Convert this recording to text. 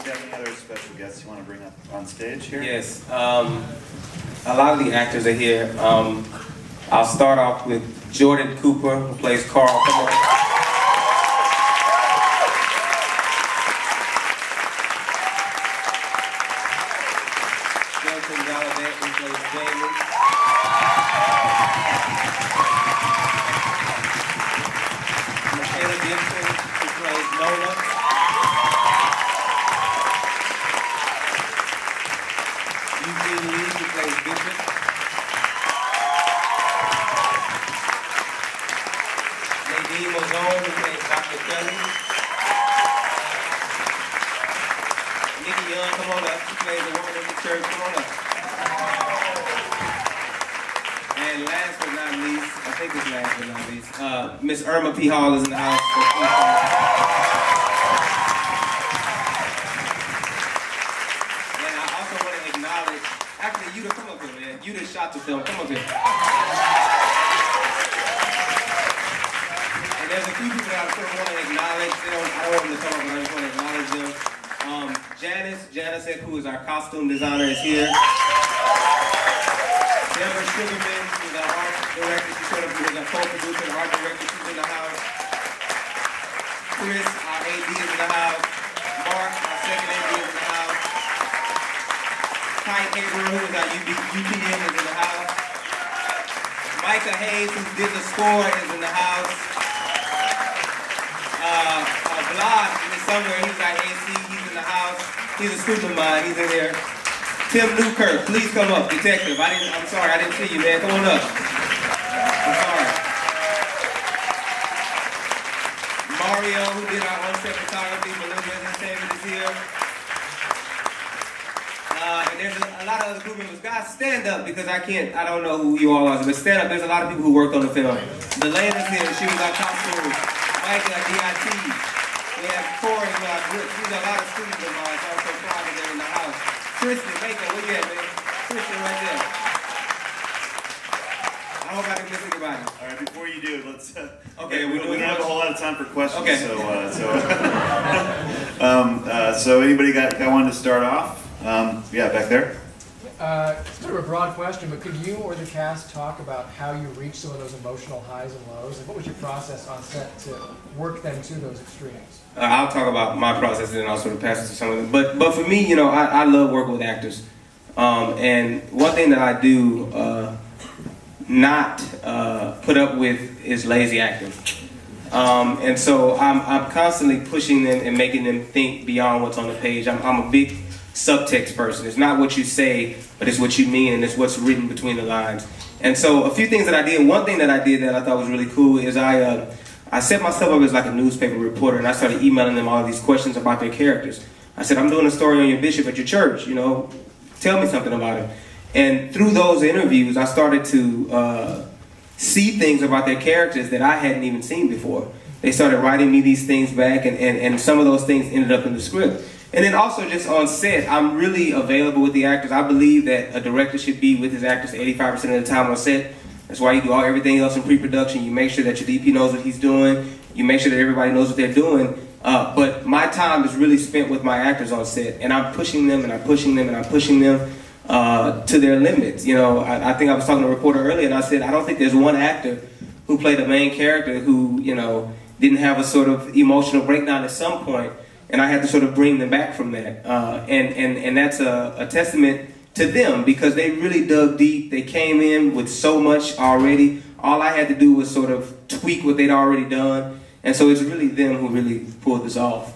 you have any other special guests you want to bring up on stage here? Yes. A lot of the actors are here. I'll start off with Jordan Cooper, who plays Carl. Come on. Miss Irma P. Hall is in the house. And I also want to acknowledge, actually, you to come up here, man. You that shot the film, come up here. And there's a few people that I sort of want to acknowledge. I don't want them to come up, but I just want to acknowledge them. Janice, who is our costume designer, is here. Deborah Sugarman, who's our art director, she showed up, who's our co-producer and art director, she's in the house. Chris, our AD, is in the house. Mark, our second AD, is in the house. Ty Gabriel, who is our UPM, is in the house. Micah Hayes, who did the score, is in the house. Vlad, in the summer, he's our AC, he's in the house. He's a student of mine, he's in here. Tim Newkirk, please come up, detective. I'm sorry, I didn't see you, man. Come on up. I'm sorry. Mario, who did our on-set photography, Melinda Entertainment is here. And there's a lot of other group members. Guys, stand up because I don't know who you all are, but stand up. There's a lot of people who worked on the film. Delaina's here, she was our costume. Mike, DIT. We have Corey, who our grip. These are a lot of students of mine, so I'm so proud that they're in the house. Tristan, Baker, where you at, man? Tristan, right there. I hope I didn't miss anybody. All right, before you do, let's. Okay, we don't have a whole lot of time for questions. Okay. So anybody got one to start off? Yeah, back there. Sort of a broad question, but could you or the cast talk about how you reach some of those emotional highs and lows? And what was your process on set to work them to those extremes? I'll talk about my process and then I'll sort of pass it to some of them. But for me, you know, I love working with actors. And one thing that I do not put up with is lazy acting. And so I'm constantly pushing them and making them think beyond what's on the page. I'm a big subtext person. It's not what you say, but it's what you mean, and it's what's written between the lines. And so a few things that I did. One thing that I did that I thought was really cool is I set myself up as like a newspaper reporter, and I started emailing them all these questions about their characters. I said, I'm doing a story on your bishop at your church, you know, tell me something about him. And through those interviews, I started to see things about their characters that I hadn't even seen before. They started writing me these things back, and some of those things ended up in the script. And then also just on set, I'm really available with the actors. I believe that a director should be with his actors 85% of the time on set. That's why you do everything else in pre-production. You make sure that your DP knows what he's doing. You make sure that everybody knows what they're doing. But my time is really spent with my actors on set. And I'm pushing them, and I'm pushing them, and I'm pushing them to their limits. You know, I think I was talking to a reporter earlier, and I said, I don't think there's one actor who played the main character who, you know, didn't have a sort of emotional breakdown at some point. And I had to sort of bring them back from that. And that's a testament to them because they really dug deep. They came in with so much already. All I had to do was sort of tweak what they'd already done. And so it's really them who really pulled this off.